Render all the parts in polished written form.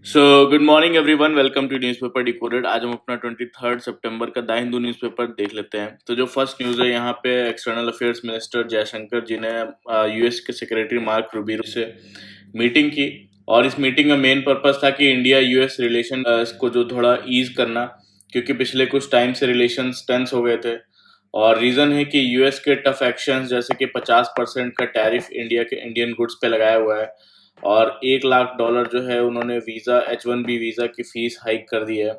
So good morning everyone, welcome to newspaper decoded. आज हम अपना 23 सितंबर का द हिंदू न्यूज़पेपर देख लेते हैं। तो जो फर्स्ट न्यूज़ है यहाँ पे, एक्सटर्नल अफेयर्स मिनिस्टर जयशंकर जी ने यूएस के सेक्रेटरी मार्क रूबियो से मीटिंग की। और इस मीटिंग का मेन पर्पस था कि इंडिया यूएस रिलेशन को जो थोड़ा ईज करना, क्योंकि पिछले कुछ टाइम से रिलेशंस टेंस हो गए थे। और रीज़न है कि यूएस के टफ एक्शंस जैसे कि 50% का टैरिफ इंडिया के इंडियन गुड्स पे लगाया हुआ है, और $1 लाख जो है उन्होंने वीज़ा H1B वीज़ा की फ़ीस हाइक कर दी है।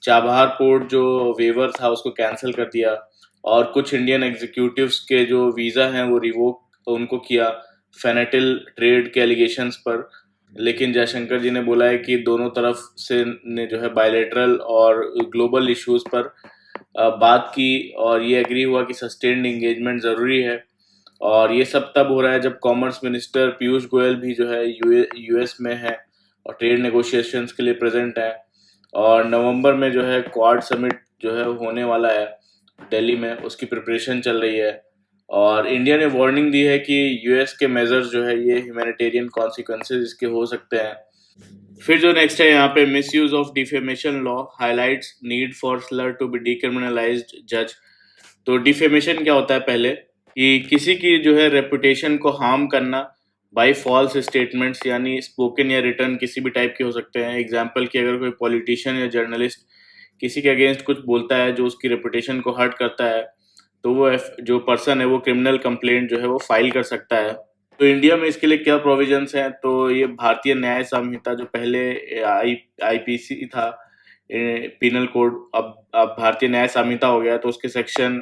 चाबहार पोर्ट जो वेवर था उसको कैंसिल कर दिया, और कुछ इंडियन एग्जीक्यूटिव्स के जो वीज़ा हैं वो रिवोक उनको किया फेनेटिल ट्रेड के एलिगेशंस पर। लेकिन जयशंकर जी ने बोला है कि दोनों तरफ से ने जो है बायलैटरल और ग्लोबल इश्यूज पर बात की, और ये एग्री हुआ कि सस्टेन्ड इंगेजमेंट ज़रूरी है। और ये सब तब हो रहा है जब कॉमर्स मिनिस्टर पीयूष गोयल भी जो है यूएस में है और ट्रेड नेगोशिएशंस के लिए प्रेजेंट है। और नवंबर में जो है क्वाड समिट जो है होने वाला है दिल्ली में, उसकी प्रिपरेशन चल रही है। और इंडिया ने वार्निंग दी है कि यूएस के मेजर्स जो है ये ह्यूमैनिटेरियन कॉन्सिक्वेंसेज इसके हो सकते हैं। फिर जो नेक्स्ट है यहाँ पे, misuse of defamation law highlights need for slur to be decriminalised जज। तो डिफेमेशन क्या होता है पहले, कि किसी की जो है रेपुटेशन को हार्म करना बाय फॉल्स स्टेटमेंट्स, यानी स्पोकन या रिटर्न किसी भी टाइप के हो सकते हैं। एग्जांपल कि अगर कोई पॉलिटिशियन या जर्नलिस्ट किसी के अगेंस्ट कुछ बोलता है जो उसकी रेपुटेशन को हर्ट करता है, तो वो जो पर्सन है वो क्रिमिनल कंप्लेंट जो है वो फाइल कर सकता है। तो इंडिया में इसके लिए क्या प्रोविजंस हैं, तो ये भारतीय न्याय संहिता जो पहले आईपीसी था, पिनल कोड, अब भारतीय न्याय संहिता हो गया, तो उसके सेक्शन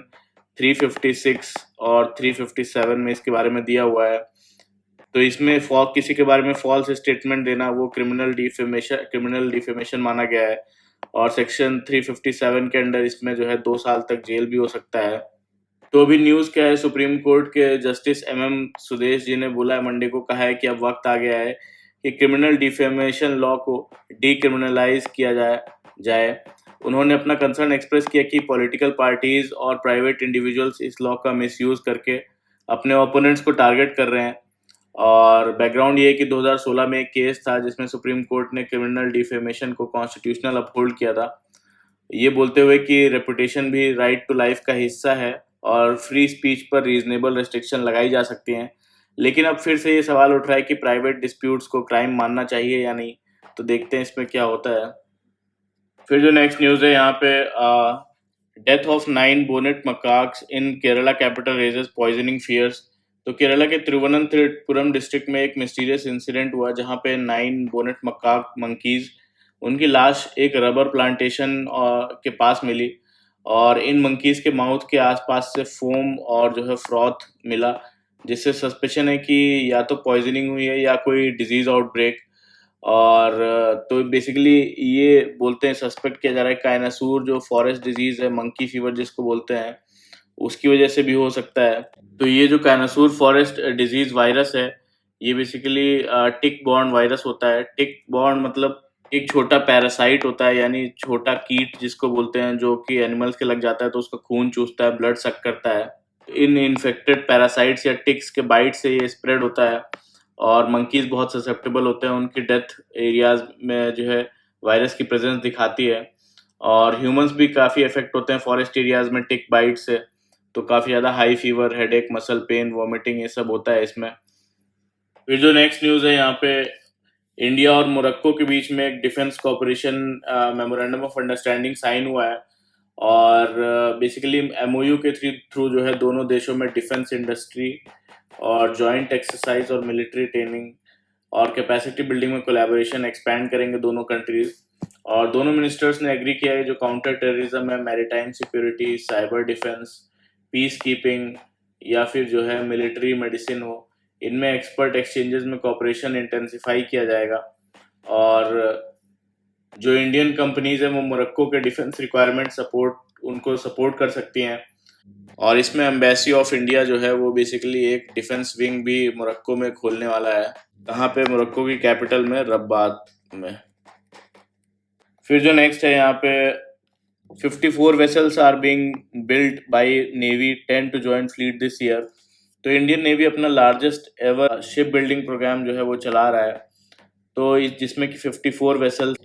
356 और 357 में इसके बारे में दिया हुआ है। तो इसमें किसी के बारे में फॉल्स स्टेटमेंट देना वो क्रिमिनल डिफेमेशन माना गया है। और सेक्शन 357 के अंडर इसमें जो है 2 साल तक जेल भी हो सकता है। तो अभी न्यूज़ क्या है, सुप्रीम कोर्ट के जस्टिस सुदेश जी ने बोला है, मंडे को कहा है कि अब वक्त आ गया है कि क्रिमिनल डिफेमेशन लॉ को डीक्रिमिनलाइज किया जाए। उन्होंने अपना कंसर्न एक्सप्रेस किया कि पॉलिटिकल पार्टीज और प्राइवेट इंडिविजुअल्स इस लॉ का मिसयूज करके अपने ओपोनेंट्स को टारगेट कर रहे हैं। और बैकग्राउंड ये है कि 2016 में एक केस था जिसमें सुप्रीम कोर्ट ने क्रिमिनल डिफेमेशन को कॉन्स्टिट्यूशनल अपहोल्ड किया था, ये बोलते हुए कि रेपुटेशन भी राइट टू लाइफ का हिस्सा है और फ्री स्पीच पर रीजनेबल रेस्ट्रिक्शन लगाई जा सकती हैं। लेकिन अब फिर से ये सवाल उठ रहा है कि प्राइवेट डिस्प्यूट्स को क्राइम मानना चाहिए या नहीं। तो देखते हैं इसमें क्या होता है। फिर जो नेक्स्ट न्यूज़ है यहाँ पे, death of 9 bonnet macaques in Kerala capital raises poisoning fears. तो केरला के तिरुवनंतपुरम डिस्ट्रिक्ट में एक मिस्टीरियस इंसिडेंट हुआ जहाँ पे 9 बोनेट मकाक मंकीज, उनकी लाश एक रबर प्लांटेशन के पास मिली। और इन मंकीज के माउथ के आसपास से फोम और जो है फ्रॉथ मिला, जिससे सस्पेशन है कि या तो पॉइजनिंग हुई है या कोई डिजीज आउटब्रेक। और तो बेसिकली ये बोलते हैं, सस्पेक्ट किया जा रहा है कायनासूर जो फॉरेस्ट डिजीज है, मंकी फीवर जिसको बोलते हैं, उसकी वजह से भी हो सकता है। तो ये जो कायनासूर फॉरेस्ट डिजीज वायरस है, ये बेसिकली टिक बॉर्न वायरस होता है। टिक बॉर्न मतलब एक छोटा पैरासाइट होता है, यानी छोटा कीट जिसको बोलते हैं, जो कि एनिमल्स के लग जाता है तो उसका खून चूसता है, ब्लड सक करता है। इन इन्फेक्टेड पैरासाइट्स या टिक्स के बाइट से ये स्प्रेड होता है, और मंकीज बहुत ससेप्टेबल होते हैं, उनकी डेथ एरियाज में जो है वायरस की प्रेजेंस दिखाती है। और ह्यूमंस भी काफ़ी इफेक्ट होते हैं फॉरेस्ट एरियाज में टिक बाइट से। तो काफ़ी ज़्यादा high fever, headache, muscle pain, vomiting, ये सब होता है इसमें। फिर जो नेक्स्ट न्यूज़ है यहाँ पे, इंडिया और मोरक्को के बीच में एक defence cooperation memorandum of understanding sign हुआ है। और बेसिकली एमओयू के थ्रू जो है दोनों देशों में डिफेंस इंडस्ट्री और जॉइंट एक्सरसाइज और मिलिट्री ट्रेनिंग और कैपेसिटी बिल्डिंग में कोलैबोरेशन एक्सपैंड करेंगे दोनों कंट्रीज। और दोनों मिनिस्टर्स ने एग्री किया है जो काउंटर टेररिज्म है, maritime security, cyber defence, peace keeping, या फिर जो है मिलिट्री मेडिसिन हो, इनमें एक्सपर्ट एक्सचेंजेस में कोऑपरेशन इंटेंसिफाई किया जाएगा। और जो इंडियन कंपनीज हैं वो मोरक्को के डिफेंस रिक्वायरमेंट उनको सपोर्ट कर सकती हैं। और इसमें एम्बेसी ऑफ इंडिया जो है वो बेसिकली एक डिफेंस विंग भी मोरक्को में खोलने वाला है। कहाँ पे? मोरक्को की कैपिटल में, रब्बात में। फिर जो नेक्स्ट है यहाँ पे, 54 vessels are being built by navy 10 to join fleet this year. तो इंडियन नेवी अपना largest ever ship building programme जो है वो चला रहा है। तो जिसमें कि 54 वेसल्स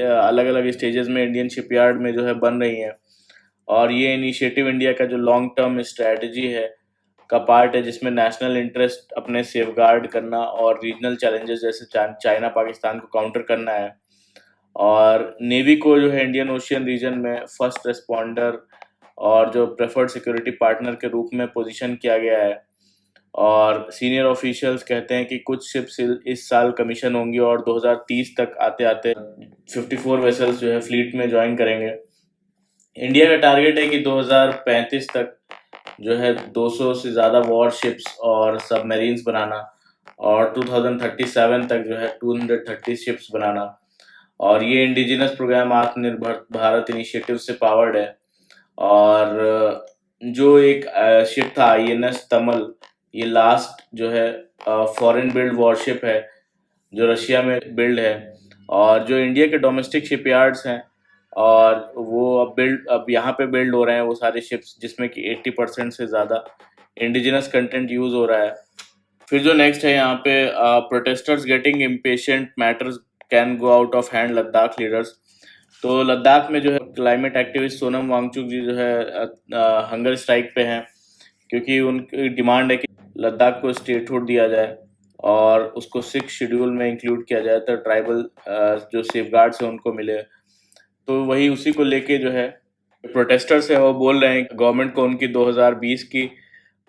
अलग अलग स्टेजेस में इंडियन शिपयार्ड में जो है बन रही हैं। और ये इनिशिएटिव इंडिया का जो लॉन्ग टर्म स्ट्रेटजी है का पार्ट है, जिसमें नेशनल इंटरेस्ट अपने सेफगार्ड करना और रीजनल चैलेंजेस जैसे चाइना पाकिस्तान को काउंटर करना है। और नेवी को जो है इंडियन ओशियन रीजन में फर्स्ट रिस्पॉन्डर और जो प्रेफर्ड सिक्योरिटी पार्टनर के रूप में पोजीशन किया गया है। और सीनियर ऑफिशियल्स कहते हैं कि कुछ शिप्स इस साल कमीशन होंगी और 2030 तक आते आते 54 वेसल्स जो है फ्लीट में ज्वाइन करेंगे। इंडिया का टारगेट है कि 2035 तक जो है 200 से ज़्यादा वॉरशिप्स और सबमरीन्स बनाना, और 2037 तक जो है 230 शिप्स बनाना। और ये इंडिजिनस प्रोग्राम आत्मनिर्भर भारत इनिशिएटिव से पावर्ड है। और जो एक शिप था INS तमल, ये लास्ट जो है फॉरेन बिल्ड वॉरशिप है जो रशिया में बिल्ड है, और जो इंडिया के डोमेस्टिक शिपयार्ड्स हैं और वो अब यहाँ पे बिल्ड हो रहे हैं वो सारे शिप्स, जिसमें कि 80% से ज़्यादा इंडिजिनस कंटेंट यूज़ हो रहा है। फिर जो नेक्स्ट है यहाँ पे, protesters getting impatient matters can go out of hand Ladakh leaders. तो लद्दाख में जो है क्लाइमेट एक्टिविस्ट सोनम वांगचुक जी जो है हंगर स्ट्राइक पे हैं, क्योंकि उनकी डिमांड है कि लद्दाख को स्टेटहुड दिया जाए और उसको 6 शेड्यूल में इंक्लूड किया जाए, तो ट्राइबल जो सेफगार्ड्स हैं उनको मिले। तो वही उसी को लेके जो है प्रोटेस्टर्स हैं वो बोल रहे हैं गवर्नमेंट को उनकी 2020 की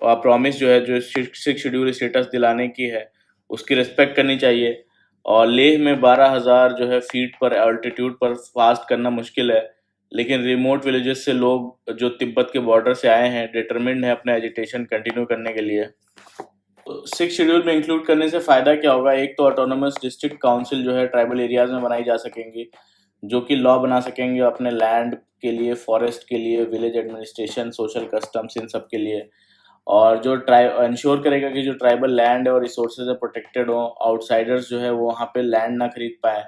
प्रॉमिस जो है, जो 6 शेड्यूल स्टेटस दिलाने की है, उसकी रिस्पेक्ट करनी चाहिए। और लेह में 12,000 जो है फीट पर अल्टीट्यूड पर फास्ट करना मुश्किल है, लेकिन रिमोट विलेजेस से लोग जो तिब्बत के बॉर्डर से आए हैं डिटरमिन्ड है अपना एजिटेशन कंटिन्यू करने के लिए। तो 6 शेड्यूल में इंक्लूड करने से फ़ायदा क्या होगा? एक तो ऑटोनोमस डिस्ट्रिक्ट काउंसिल जो है ट्राइबल एरियाज़ में बनाई जा सकेंगी, जो कि लॉ बना सकेंगे अपने लैंड के लिए, फॉरेस्ट के लिए, विलेज एडमिनिस्ट्रेशन, सोशल कस्टम्स, इन सब के लिए। और जो इंश्योर करेगा कि जो ट्राइबल लैंड है और रिसोर्सेज है प्रोटेक्टेड हो, आउटसाइडर्स जो है वो वहाँ पे लैंड ना खरीद पाए।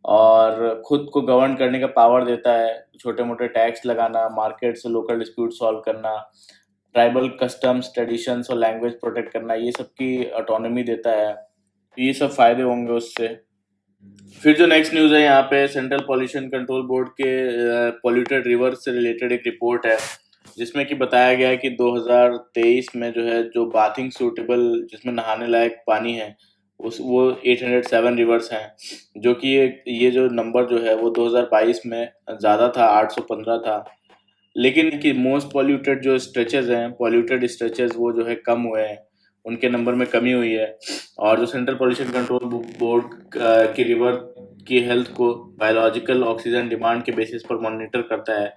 और खुद को गवर्न करने का पावर देता है, छोटे मोटे टैक्स लगाना, मार्केट से लोकल डिस्प्यूट सॉल्व करना, ट्राइबल कस्टम्स, ट्रेडिशंस और लैंग्वेज प्रोटेक्ट करना, ये सब की ऑटोनॉमी देता है। ये सब फायदे होंगे उससे। फिर जो नेक्स्ट न्यूज़ है यहाँ पे, सेंट्रल पॉल्यूशन कंट्रोल बोर्ड के पॉल्यूटेड रिवर से रिलेटेड एक रिपोर्ट है, जिसमें कि बताया गया है कि 2023 में जो है जो बाथिंग सूटेबल, जिसमें नहाने लायक पानी है, वो 807 रिवर्स हैं, जो कि ये जो नंबर जो है वो 2022 में ज़्यादा था, 815 था। लेकिन कि मोस्ट पॉल्यूटेड जो स्ट्रेचेज हैं, पॉल्यूटेड स्ट्रेचेज, वो जो है कम हुए हैं, उनके नंबर में कमी हुई है। और जो सेंट्रल पॉल्यूशन कंट्रोल बोर्ड की रिवर की हेल्थ को बायोलॉजिकल ऑक्सीजन डिमांड के बेसिस पर मॉनिटर करता है।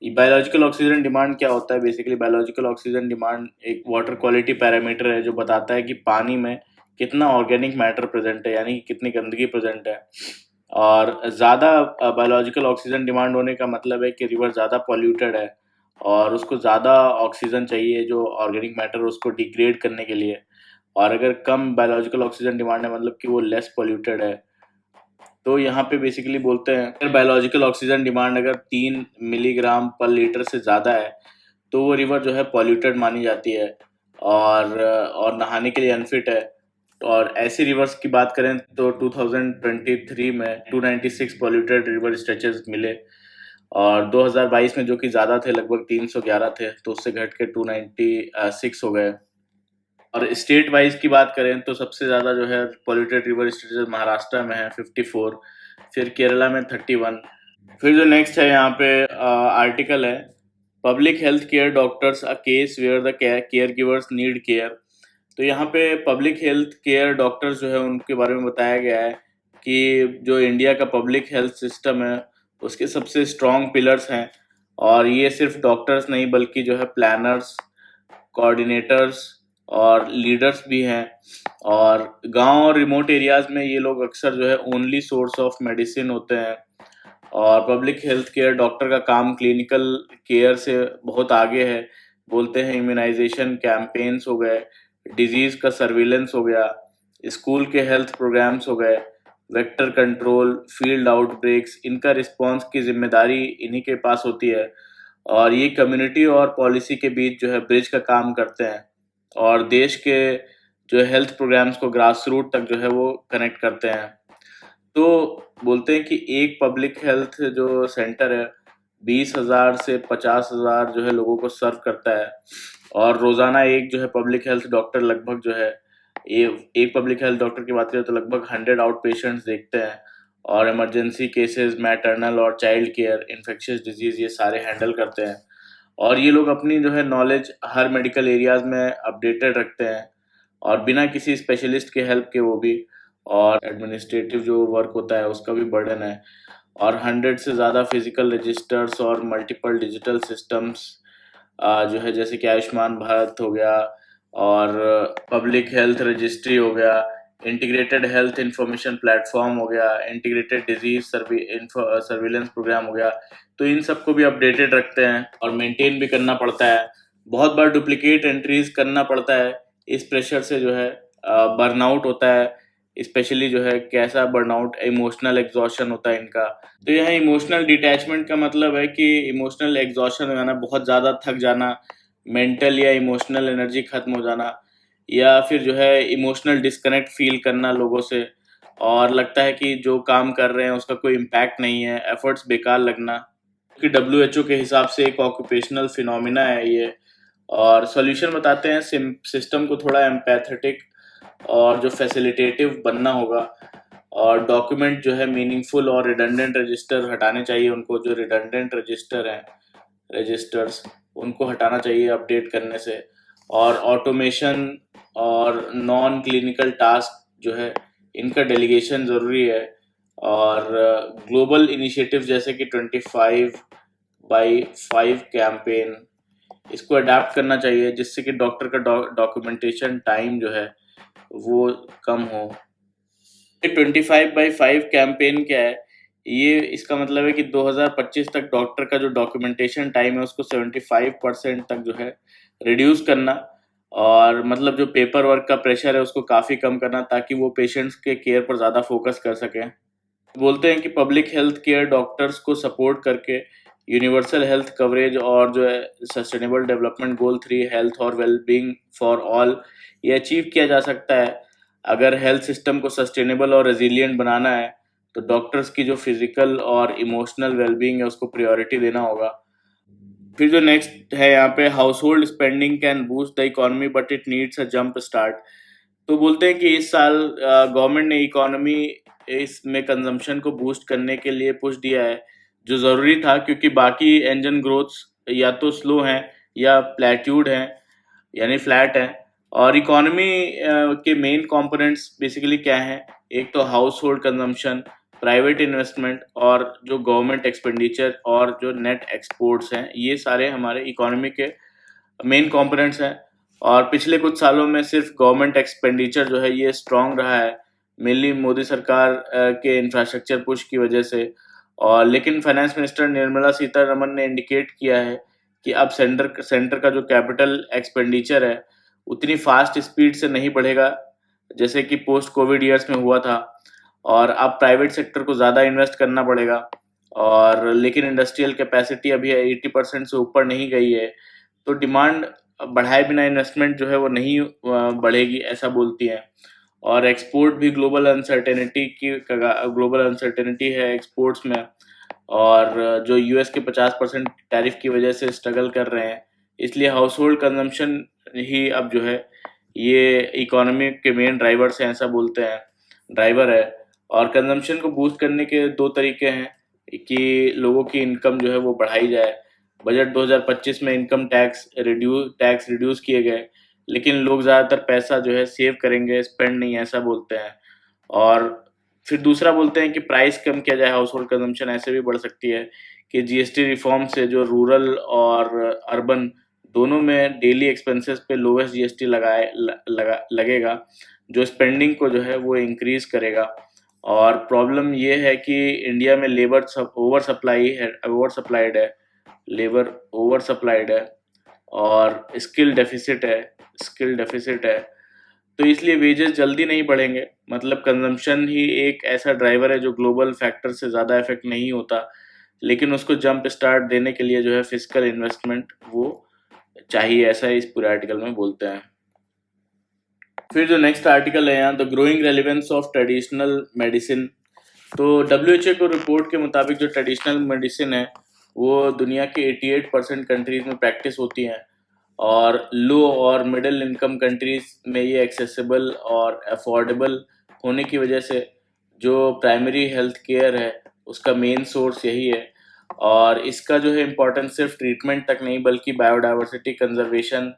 बायोलॉजिकल ऑक्सीजन डिमांड क्या होता है? बेसिकली बायोलॉजिकल ऑक्सीजन डिमांड एक वाटर क्वालिटी पैरामीटर है जो बताता है कि पानी में कितना ऑर्गेनिक मैटर प्रेजेंट है, यानी कि कितनी गंदगी प्रेजेंट है। और ज़्यादा बायोलॉजिकल ऑक्सीजन डिमांड होने का मतलब है कि रिवर ज़्यादा पॉल्यूटेड है और उसको ज़्यादा ऑक्सीजन चाहिए जो ऑर्गेनिक मैटर उसको डिग्रेड करने के लिए। और अगर कम बायोलॉजिकल ऑक्सीजन डिमांड है मतलब कि वो लेस पॉल्यूटेड है। तो यहाँ पे बेसिकली बोलते हैं अगर बायोलॉजिकल ऑक्सीजन डिमांड अगर 3 मिलीग्राम पर लीटर से ज़्यादा है तो वो रिवर जो है पॉल्यूटेड मानी जाती है और नहाने के लिए अनफिट है। और ऐसी रिवर्स की बात करें तो 2023 में 296 पॉल्यूटेड रिवर स्ट्रेचेस मिले, और 2022 में जो कि ज़्यादा थे, लगभग 311 थे, तो उससे घट के 296 हो गए। और स्टेट वाइज की बात करें तो सबसे ज़्यादा जो है पॉल्यूटेड रिवर स्टेट्स महाराष्ट्र में है 54, फिर केरला में 31। फिर जो नेक्स्ट है यहाँ पे आर्टिकल है, public health care doctors a case where the care givers need care. तो यहाँ पे पब्लिक हेल्थ केयर डॉक्टर्स जो है उनके बारे में बताया गया है कि जो इंडिया का पब्लिक हेल्थ सिस्टम है उसके सबसे स्ट्रॉन्ग पिलर्स हैं, और ये सिर्फ डॉक्टर्स नहीं बल्कि जो है प्लानर्स, कोऑर्डिनेटर्स और लीडर्स भी हैं। और गांव और रिमोट एरियाज में ये लोग अक्सर जो है ओनली सोर्स ऑफ मेडिसिन होते हैं। और पब्लिक हेल्थ केयर डॉक्टर का काम क्लिनिकल केयर से बहुत आगे है। बोलते हैं इम्यूनाइजेशन कैंपेन्स हो गए, डिजीज का सर्विलेंस हो गया, स्कूल के हेल्थ प्रोग्राम्स हो गए, वेक्टर कंट्रोल, फील्ड आउटब्रेक्स, इनका रिस्पांस की जिम्मेदारी इन्हीं के पास होती है। और ये कम्युनिटी और पॉलिसी के बीच जो है ब्रिज का काम करते हैं और देश के जो हेल्थ प्रोग्राम्स को ग्रास रूट तक जो है वो कनेक्ट करते हैं। तो बोलते हैं कि एक पब्लिक हेल्थ जो सेंटर है 20,000 से 50,000 जो है लोगों को सर्व करता है, और रोजाना एक जो है पब्लिक हेल्थ डॉक्टर लगभग जो है ये एक पब्लिक हेल्थ डॉक्टर की बात करें तो लगभग 100 आउट पेशेंट्स देखते हैं, और इमरजेंसी केसेस, मैटरनल और चाइल्ड केयर, इन्फेक्शियस डिजीज ये सारे हैंडल करते हैं। और ये लोग अपनी जो है नॉलेज हर मेडिकल एरियाज में अपडेटेड रखते हैं, और बिना किसी स्पेशलिस्ट के हेल्प के वो भी, और एडमिनिस्ट्रेटिव जो वर्क होता है उसका भी बर्डन है, और 100 से ज़्यादा फिजिकल रजिस्टर्स और मल्टीपल डिजिटल सिस्टम्स जो है, जैसे कि आयुष्मान भारत हो गया, और पब्लिक हेल्थ रजिस्ट्री हो गया, इंटीग्रेटेड हेल्थ इंफॉर्मेशन प्लेटफॉर्म हो गया, इंटीग्रेटेड डिजीज सर्विलेंस प्रोग्राम हो गया। तो इन सबको भी अपडेटेड रखते हैं और मेंटेन भी करना पड़ता है। बहुत बार डुप्लीकेट एंट्रीज करना पड़ता है। इस प्रेशर से जो है बर्नआउट होता है, स्पेशली जो है कैसा बर्नआउट, इमोशनल एग्जॉशन होता है इनका। तो यहाँ इमोशनल डिटैचमेंट का मतलब है कि इमोशनल एग्जॉशन हो जाना, बहुत ज़्यादा थक जाना, मेंटल या इमोशनल एनर्जी खत्म हो जाना, या फिर जो है इमोशनल डिस्कनेक्ट फील करना लोगों से, और लगता है कि जो काम कर रहे हैं उसका कोई इम्पैक्ट नहीं है, एफर्ट्स बेकार लगना, कि WHO के हिसाब से एक ऑक्यूपेशनल फिनोमिना है ये। और सॉल्यूशन बताते हैं, सिस्टम को थोड़ा एम्पैथेटिक और जो फैसिलिटेटिव बनना होगा, और डॉक्यूमेंट जो है मीनिंगफुल, और रिडंडेंट रजिस्टर हटाने चाहिए उनको, जो रिडंडेंट रजिस्टर्स उनको हटाना चाहिए अपडेट करने से, और ऑटोमेशन और नॉन क्लिनिकल टास्क जो है इनका डेलीगेशन ज़रूरी है, और ग्लोबल इनिशिएटिव जैसे कि 25/5 कैंपेन इसको अडेप्ट करना चाहिए, जिससे कि डॉक्टर का डॉक्यूमेंटेशन टाइम जो है वो कम हो। 25/5 कैंपेन क्या है? ये इसका मतलब है कि 2025 तक डॉक्टर का जो डॉक्यूमेंटेशन टाइम है उसको 75% तक जो है रिड्यूस करना, और मतलब जो पेपर वर्क का प्रेशर है उसको काफ़ी कम करना, ताकि वो पेशेंट्स के केयर पर ज़्यादा फोकस कर सकें। बोलते हैं कि पब्लिक हेल्थ केयर डॉक्टर्स को सपोर्ट करके यूनिवर्सल हेल्थ कवरेज, और जो है सस्टेनेबल डेवलपमेंट गोल 3 हेल्थ और वेलबींग फॉर ऑल, ये अचीव किया जा सकता है। अगर हेल्थ सिस्टम को सस्टेनेबल और रेजिलिएंट बनाना है तो डॉक्टर्स की जो फिजिकल और इमोशनल वेलबींग है उसको प्रायोरिटी देना होगा। फिर जो नेक्स्ट है यहाँ पे, house hold spending can boost the economy but it needs a jump start. तो बोलते हैं कि इस साल गवर्नमेंट ने इकोनॉमी इसमें कंजम्पशन को बूस्ट करने के लिए पुश दिया है, जो ज़रूरी था, क्योंकि बाकी इंजन ग्रोथ्स या तो स्लो हैं या प्लेट्यूड हैं, यानी फ्लैट है। और इकोनॉमी के मेन कंपोनेंट्स बेसिकली क्या हैं? एक तो house hold consumption, private investment, और जो गवर्नमेंट एक्सपेंडिचर और जो नेट एक्सपोर्ट्स हैं, ये सारे हमारे इकोनॉमी के मेन कंपोनेंट्स हैं। और पिछले कुछ सालों में सिर्फ गवर्नमेंट एक्सपेंडिचर जो है ये स्ट्रांग रहा है, मेनली मोदी सरकार के इंफ्रास्ट्रक्चर पुश की वजह से। और लेकिन फाइनेंस मिनिस्टर निर्मला सीतारमन ने इंडिकेट किया है कि अब सेंटर का जो कैपिटल एक्सपेंडिचर है उतनी फास्ट स्पीड से नहीं बढ़ेगा जैसे कि पोस्ट कोविड ईयर्स में हुआ था, और अब प्राइवेट सेक्टर को ज़्यादा इन्वेस्ट करना पड़ेगा। और लेकिन इंडस्ट्रियल कैपेसिटी अभी 80% से ऊपर नहीं गई है, तो डिमांड बढ़ाए बिना इन्वेस्टमेंट जो है वो नहीं बढ़ेगी, ऐसा बोलती हैं। और एक्सपोर्ट भी ग्लोबल अनसर्टेनिटी है एक्सपोर्ट्स में, और जो यूएस के 50% टैरिफ की वजह से स्ट्रगल कर रहे हैं, इसलिए हाउस होल्ड कंजम्पशन ही अब जो है ये इकोनॉमी के मेन ड्राइवर्स हैं, ऐसा बोलते हैं, ड्राइवर है। और कंजम्पशन को बूस्ट करने के दो तरीके हैं कि लोगों की इनकम जो है वो बढ़ाई जाए। बजट 2025 में इनकम टैक्स रिड्यूस किए गए, लेकिन लोग ज़्यादातर पैसा जो है सेव करेंगे, स्पेंड नहीं, ऐसा बोलते हैं। और फिर दूसरा बोलते हैं कि प्राइस कम किया जाए, हाउस होल्ड कंजम्पशन ऐसे भी बढ़ सकती है कि जीएसटी रिफॉर्म से जो रूरल और अर्बन दोनों में डेली एक्सपेंसेस पे लोवेस्ट जीएसटी लगेगा, जो स्पेंडिंग को जो है वो इंक्रीज करेगा। और प्रॉब्लम ये है कि इंडिया में लेबर ओवर सप्लाइड है, और स्किल डेफिसिट है। तो इसलिए वेजेस जल्दी नहीं बढ़ेंगे, मतलब कंजम्पशन ही एक ऐसा ड्राइवर है जो ग्लोबल फैक्टर से ज़्यादा इफेक्ट नहीं होता, लेकिन उसको जंप स्टार्ट देने के लिए जो है फिजिकल इन्वेस्टमेंट वो चाहिए, ऐसा इस पूरे आर्टिकल में बोलते हैं। फिर जो नेक्स्ट आर्टिकल है यहाँ, the growing relevance of traditional medicine तो डब्ल्यूएचओ को रिपोर्ट के मुताबिक जो ट्रेडिशनल मेडिसिन है वो दुनिया के 88% कंट्रीज में प्रैक्टिस होती हैं, और लो और मिडिल इनकम कंट्रीज में ये एक्सेसिबल और अफोर्डेबल होने की वजह से जो प्राइमरी हेल्थ केयर है उसका मेन सोर्स यही है। और इसका जो है इम्पोर्टेंस सिर्फ ट्रीटमेंट तक नहीं बल्कि बायोडाइवर्सिटी कंजर्वेशन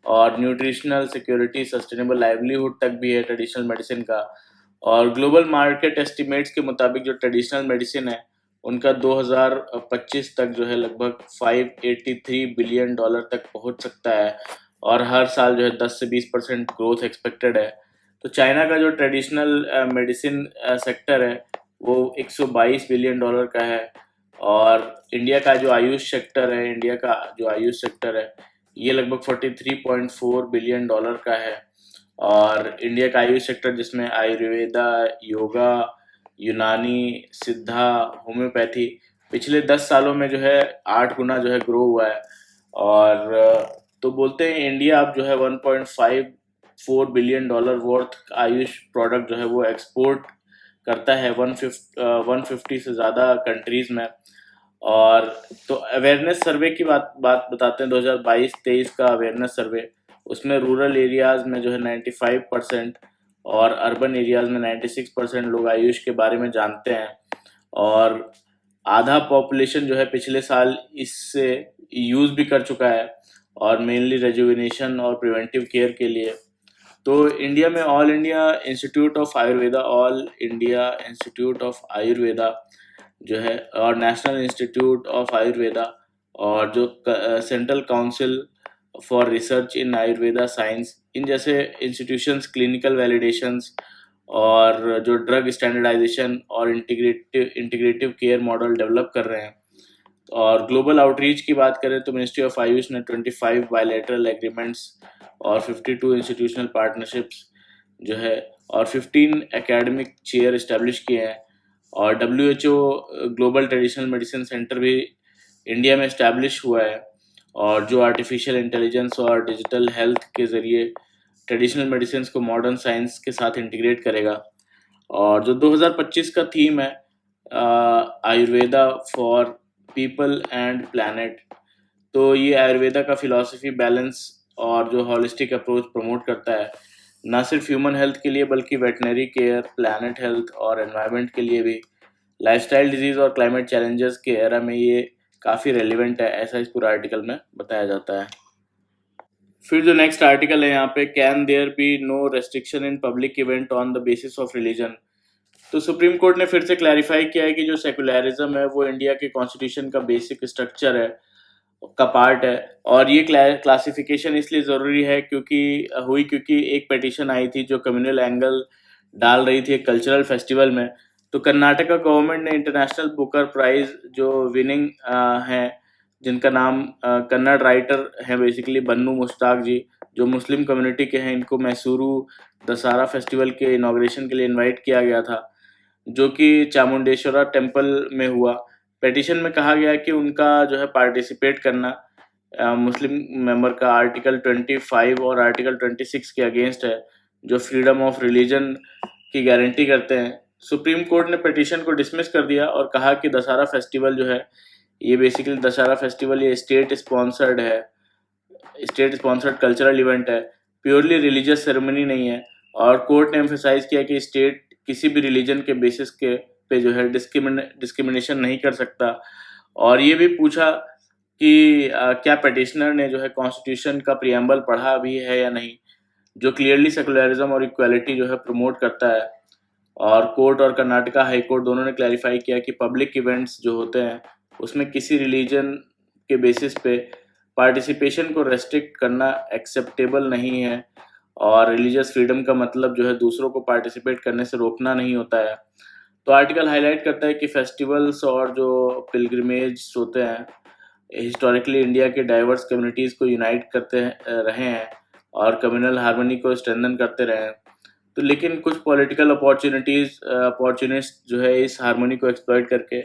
और न्यूट्रिशनल सिक्योरिटी सस्टेनेबल लाइवलीहुड तक भी है ट्रेडिशनल मेडिसिन का। और ग्लोबल मार्केट एस्टिमेट्स के मुताबिक जो ट्रेडिशनल मेडिसिन है उनका 2025 तक जो है लगभग 583 बिलियन डॉलर तक पहुंच सकता है, और हर साल जो है 10 से 20% ग्रोथ एक्सपेक्टेड है। तो चाइना का जो ट्रेडिशनल मेडिसिन सेक्टर है वो 122 बिलियन डॉलर का है, और इंडिया का जो आयुष सेक्टर है ये लगभग 43.4 बिलियन डॉलर का है। और इंडिया का आयुष सेक्टर जिसमें आयुर्वेदा, योगा, यूनानी, सिद्धा, होम्योपैथी पिछले 10 सालों में जो है 8 गुना जो है ग्रो हुआ है। और तो बोलते हैं इंडिया अब जो है 1.54 billion dollar worth Ayush product जो है वो एक्सपोर्ट करता है 150 से ज़्यादा कंट्रीज में। और तो अवेयरनेस सर्वे की बात बात बताते हैं, 2022-23 का अवेयरनेस सर्वे, उसमें रूरल एरियाज में जो है 95% और अर्बन एरियाज में 96% लोग आयुष के बारे में जानते हैं। और आधा पॉपुलेशन जो है पिछले साल इससे यूज़ भी कर चुका है, और मेनली रेजुविनेशन और प्रिवेंटिव केयर के लिए। तो इंडिया में All India Institute of Ayurveda जो है, और नेशनल इंस्टीट्यूट ऑफ आयुर्वेदा, और जो Central Council for Research in Ayurveda science, इन जैसे इंस्टीट्यूशंस क्लिनिकल वैलिडेशंस और जो ड्रग स्टैंडर्डाइजेशन और इंटीग्रेटिव केयर मॉडल डेवलप कर रहे हैं। और ग्लोबल आउटरीच की बात करें तो मिनिस्ट्री ऑफ आयुष ने 25 बायलैटरल एग्रीमेंट्स और 52 इंस्टीट्यूशनल पार्टनरशिप्स जो है और 15 एकेडमिक चेयर इस्टेब्लिश किए हैं। और WHO global traditional medicine centre भी इंडिया में इस्टेब्लिश हुआ है, और जो आर्टिफिशियल इंटेलिजेंस और डिजिटल हेल्थ के ज़रिए ट्रेडिशनल मेडिसिन को मॉडर्न साइंस के साथ इंटीग्रेट करेगा। और जो 2025 का थीम है Ayurveda for people and planet, तो ये आयुर्वेदा का फिलॉसफी बैलेंस और जो हॉलिस्टिक अप्रोच प्रमोट करता है, ना सिर्फ ह्यूमन हेल्थ के लिए बल्कि वेटनरी केयर, प्लैनेट हेल्थ और एनवायरनमेंट के लिए भी। लाइफस्टाइल डिजीज और क्लाइमेट चैलेंजेस के एरा में ये काफ़ी रेलिवेंट है, ऐसा इस पूरा आर्टिकल में बताया जाता है। फिर जो नेक्स्ट आर्टिकल है यहाँ पे, can there be no restriction in public event on the basis of religion. तो सुप्रीम कोर्ट ने फिर से क्लैरिफाई किया है कि जो सेकुलरिज्म है वो इंडिया के कॉन्स्टिट्यूशन का बेसिक स्ट्रक्चर है, का पार्ट है। और ये क्लासिफिकेशन इसलिए ज़रूरी है क्योंकि एक पिटीशन आई थी जो कम्युनल एंगल डाल रही थी एक कल्चरल फेस्टिवल में। तो कर्नाटका गवर्नमेंट ने इंटरनेशनल बुकर प्राइज जो विनिंग हैं, जिनका नाम कन्नड़ राइटर हैं बेसिकली बन्नू मुश्ताक जी, जो मुस्लिम कम्युनिटी के हैं, इनको मैसूरू दशहरा फेस्टिवल के इनाग्रेशन के लिए इनवाइट किया गया था, जो कि चामुंडेश्वरा टेम्पल में हुआ। पिटीशन में कहा गया कि उनका जो है पार्टिसिपेट करना मुस्लिम मेंबर का आर्टिकल 25 और आर्टिकल 26 के अगेंस्ट है, जो फ्रीडम ऑफ रिलीजन की गारंटी करते हैं। सुप्रीम कोर्ट ने पिटीशन को डिसमिस कर दिया और कहा कि दशहरा फेस्टिवल जो है ये बेसिकली दशहरा फेस्टिवल ये स्टेट स्पॉन्सर्ड कल्चरल इवेंट है, प्योरली रिलीजियस सेरेमनी नहीं है। और कोर्ट ने एम्फेसाइज किया कि स्टेट किसी भी रिलीजन के बेसिस के पे जो है डिस्क्रिमिनेशन नहीं कर सकता। और ये भी पूछा कि क्या पिटिशनर ने जो है कॉन्स्टिट्यूशन का प्रियम्बल पढ़ा भी है या नहीं, जो क्लियरली सेकुलरिज्म और इक्वालिटी जो है प्रमोट करता है। और कोर्ट और कर्नाटका हाई कोर्ट दोनों ने क्लैरिफाई किया कि पब्लिक इवेंट्स जो होते हैं उसमें किसी रिलीजन के बेसिस पे पार्टिसिपेशन को रेस्ट्रिक्ट करना एक्सेप्टेबल नहीं है, और रिलीजियस फ्रीडम का मतलब जो है दूसरों को पार्टिसिपेट करने से रोकना नहीं होता है। तो आर्टिकल हाईलाइट करता है कि फेस्टिवल्स और जो पिलग्रिमेज होते हैं हिस्टोरिकली इंडिया के डाइवर्स कम्युनिटीज़ को यूनाइट करते रहे हैं और कम्युनल हार्मनी को स्ट्रेंथन करते रहे हैं। तो लेकिन कुछ पॉलिटिकल अपॉर्चुनिस्ट जो है इस हार्मनी को एक्सप्लॉइट करके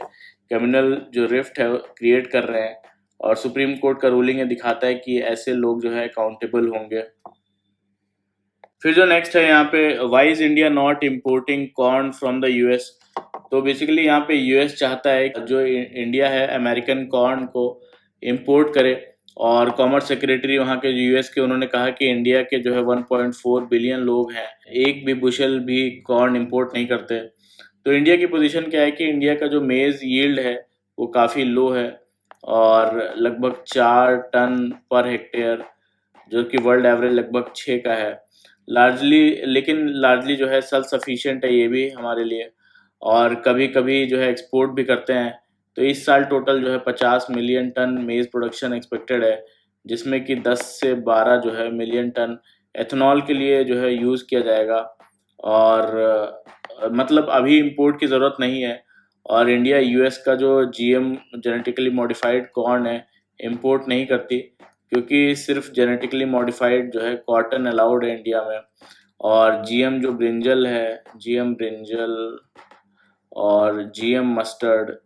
कम्युनल जो रिफ्ट है क्रिएट कर रहे हैं, और सुप्रीम कोर्ट का रूलिंग ये दिखाता है कि ऐसे लोग जो है अकाउंटेबल होंगे। फिर जो नेक्स्ट है यहाँ पे, why is India not importing corn from the US. तो बेसिकली यहाँ पे यूएस चाहता है कि जो इंडिया है अमेरिकन कॉर्न को इंपोर्ट करे, और कॉमर्स सेक्रेटरी वहाँ के यूएस के उन्होंने कहा कि इंडिया के जो है 1.4 बिलियन लोग हैं, एक भी बुशल भी कॉर्न इंपोर्ट नहीं करते। तो इंडिया की पोजीशन क्या है कि इंडिया का जो मेज यील्ड है वो काफ़ी लो है, और लगभग 4 टन पर हेक्टेयर, जो कि वर्ल्ड एवरेज लगभग 6 का है। लार्जली जो है सेल्फ सफिशिएंट है ये भी हमारे लिए, और कभी कभी जो है एक्सपोर्ट भी करते हैं। तो इस साल टोटल जो है 50 मिलियन टन मेज प्रोडक्शन एक्सपेक्टेड है, जिसमें कि 10 से 12 जो है मिलियन टन एथेनॉल के लिए जो है यूज़ किया जाएगा। और मतलब अभी इंपोर्ट की ज़रूरत नहीं है, और इंडिया यूएस का जो जीएम जेनेटिकली मॉडिफाइड कॉर्न है इंपोर्ट नहीं करती, क्योंकि सिर्फ जेनेटिकली मॉडिफाइड जो है कॉटन अलाउड है इंडिया में। और जीएम जो ब्रिंजल है, जीएम ब्रिंजल और जीएम मस्टर्ड,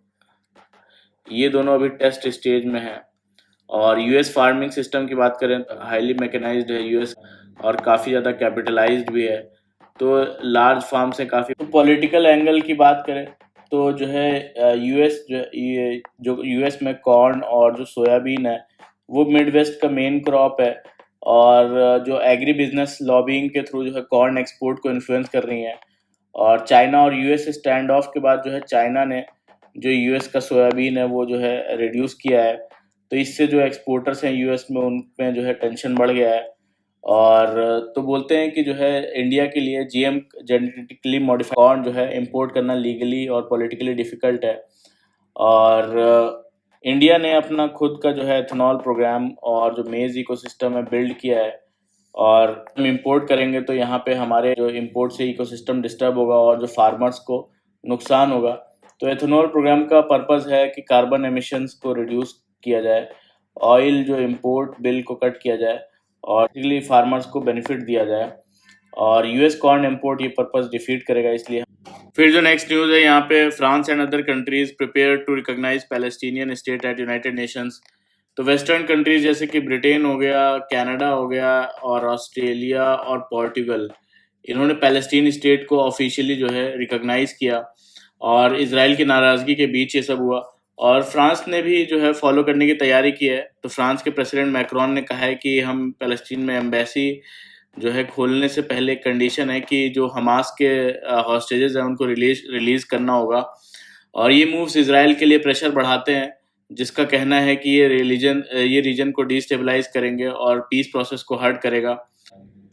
ये दोनों अभी टेस्ट स्टेज में है। और यूएस फार्मिंग सिस्टम की बात करें तो हाईली मैकेनाइज्ड है यूएस, और काफ़ी ज़्यादा कैपिटलाइज्ड भी है। तो लार्ज फार्म से काफ़ी पॉलिटिकल एंगल की बात करें तो जो है यूएस जो यूएस में कॉर्न और जो सोयाबीन है वो मिडवेस्ट का मेन क्रॉप है, और जो एग्री बिजनेस लॉबिंग के थ्रू जो है कॉर्न एक्सपोर्ट को इन्फ्लुएंस कर रही हैं। और चाइना और यूएस स्टैंड ऑफ के बाद जो है चाइना ने जो यूएस का सोयाबीन है वो जो है रिड्यूस किया है। तो इससे जो एक्सपोर्टर्स हैं यूएस में उनमें जो है टेंशन बढ़ गया है। और तो बोलते हैं कि जो है इंडिया के लिए जीएम जेनेटिकली मॉडिफाइड कॉर्न जो है इंपोर्ट करना लीगली और पॉलिटिकली डिफिकल्ट है। और इंडिया ने अपना खुद का जो है एथेनॉल प्रोग्राम और जो मेज इकोसिस्टम है बिल्ड किया है, और हम इंपोर्ट करेंगे तो यहाँ पे हमारे जो इंपोर्ट से इकोसिस्टम डिस्टर्ब होगा और जो फार्मर्स को नुकसान होगा। तो एथेनॉल प्रोग्राम का पर्पस है कि कार्बन एमिशंस को रिड्यूस किया जाए, ऑयल जो इंपोर्ट बिल को कट किया जाए, और बेसिकली फार्मर्स को बेनिफिट दिया जाए, और यूएस कॉर्न इंपोर्ट ये पर्पस डिफीट करेगा इसलिए। फिर जो नेक्स्ट न्यूज़ है यहाँ पे, France and other countries prepare to recognise Palestinian state at United Nations. तो वेस्टर्न कंट्रीज जैसे कि ब्रिटेन हो गया, कनाडा हो गया, और ऑस्ट्रेलिया और पोर्टुगल, इन्होंने पैलेस्टीन स्टेट को ऑफिशियली जो है रिकॉग्नाइज किया, और इसराइल की नाराज़गी के बीच ये सब हुआ। और फ्रांस ने भी जो है फॉलो करने की तैयारी की है। तो फ्रांस के प्रेसिडेंट मैक्रोन ने कहा है कि हम पैलेस्टीन में एम्बेसी जो है खोलने से पहले एक कंडीशन है कि जो हमास के हॉस्टेजेस हैं उनको रिलीज करना होगा। और ये मूव्स इसराइल के लिए प्रेशर बढ़ाते हैं, जिसका कहना है कि ये रीजन को डिस्टेबलाइज करेंगे और पीस प्रोसेस को हर्ट करेगा।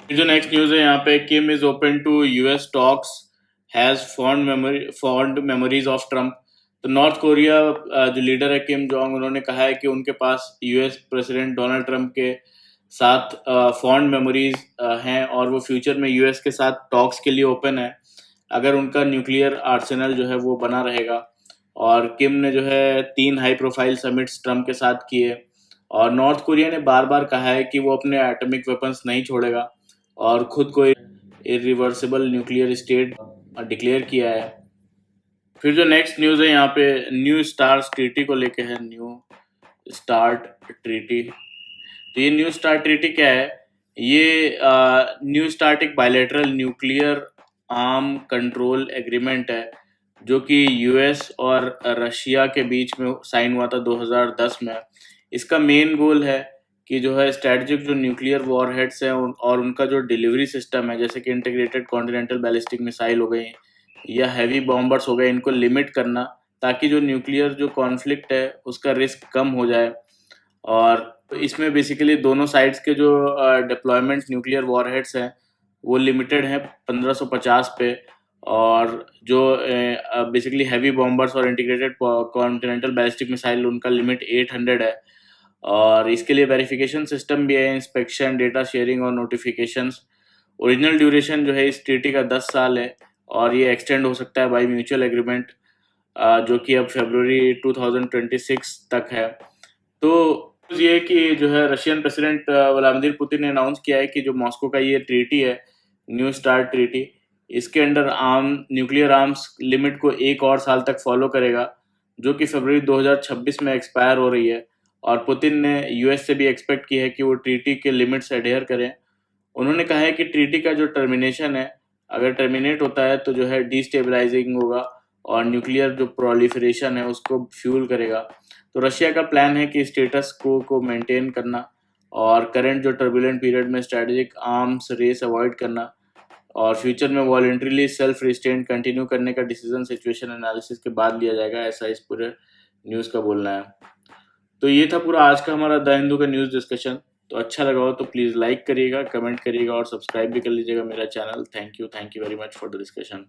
जो नेक्स्ट न्यूज़ है यहाँ पे, Kim is open to US talks, has fond memories of Trump. तो नॉर्थ कोरिया जो लीडर है किम जोंग, उन्होंने कहा है कि उनके पास यूएस प्रेसिडेंट डोनाल्ड ट्रम्प के साथ फॉन्ड मेमोरीज हैं, और वो फ्यूचर में यूएस के साथ टॉक्स के लिए ओपन है अगर उनका न्यूक्लियर आर्सेनल जो है वो बना रहेगा। और किम ने जो है 3 हाई प्रोफाइल समिट्स ट्रम्प के साथ किए, और नॉर्थ कोरिया ने बार बार कहा है कि वो अपने एटॉमिक वेपन्स नहीं छोड़ेगा, और खुद को इरिवर्सिबल न्यूक्लियर स्टेट डिक्लेयर किया है। फिर जो नेक्स्ट न्यूज़ है यहाँ पे, न्यू स्टार्ट ट्रीटी को लेके है। न्यू स्टार्ट ट्रीटी, तो ये न्यू स्टार्ट ट्रीटी क्या है? ये न्यू स्टार्ट एक bilateral nuclear arm control agreement है, जो कि यूएस और रशिया के बीच में साइन हुआ था 2010 में। इसका मेन गोल है कि जो है स्ट्रेटजिक जो न्यूक्लियर वॉरहेड्स हैं और उनका जो डिलीवरी सिस्टम है, जैसे कि इंटीग्रेटेड कॉन्टिनेंटल बैलिस्टिक मिसाइल हो गई या हैवी बॉम्बर्स हो गए, इनको लिमिट करना, ताकि जो न्यूक्लियर जो कॉन्फ्लिक्ट है उसका रिस्क कम हो जाए। और इसमें बेसिकली दोनों साइड्स के जो डिप्लॉयमेंट न्यूक्लियर वॉरहेड्स हैं वो लिमिटेड हैं 1550 पे, और जो बेसिकली हैवी बॉम्बर्स और इंटीग्रेटेड कॉन्टिनेंटल बैलिस्टिक मिसाइल उनका लिमिट 800 है। और इसके लिए वेरिफिकेशन सिस्टम भी है, इंस्पेक्शन, डेटा शेयरिंग और नोटिफिकेशंस। ओरिजिनल ड्यूरेशन जो है इस ट्रीटी का 10 साल है, और ये एक्सटेंड हो सकता है बाय म्यूचुअल एग्रीमेंट, जो कि अब फरवरी 2026 तक है। तो ये कि जो है रशियन प्रेसिडेंट व्लादिमीर पुतिन ने अनाउंस किया है कि जो मॉस्को का ये ट्रीटी है, न्यू स्टार्ट ट्रीटी, इसके अंडर न्यूक्लियर आर्म्स लिमिट को 1 और साल तक फॉलो करेगा, जो कि फरवरी 2026 में एक्सपायर हो रही है। और पुतिन ने यूएस से भी एक्सपेक्ट की है कि वो ट्रीटी के लिमिट्स एडहेयर करें। उन्होंने कहा है कि ट्रीटी का जो टर्मिनेशन है, अगर टर्मिनेट होता है तो जो है डिस्टेबलाइजिंग होगा, और न्यूक्लियर जो प्रोलिफरेशन है उसको फ्यूल करेगा। तो रशिया का प्लान है कि स्टेटस को मेंटेन करना और करंट जो टर्बुलेंट पीरियड में स्ट्रेटेजिक आर्म्स रेस अवॉइड करना और फ्यूचर में वॉलंटरीली सेल्फ रिस्ट्रेंट कंटिन्यू करने का डिसीजन सिचुएशन एनालिसिस के बाद लिया जाएगा, ऐसा इस पूरे न्यूज़ का बोलना है। तो ये था पूरा आज का हमारा द हिंदू का न्यूज़ डिस्कशन। तो अच्छा लगा हो तो प्लीज़ लाइक करिएगा, कमेंट करिएगा और सब्सक्राइब भी कर लीजिएगा मेरा channel. Thank you very much for the discussion.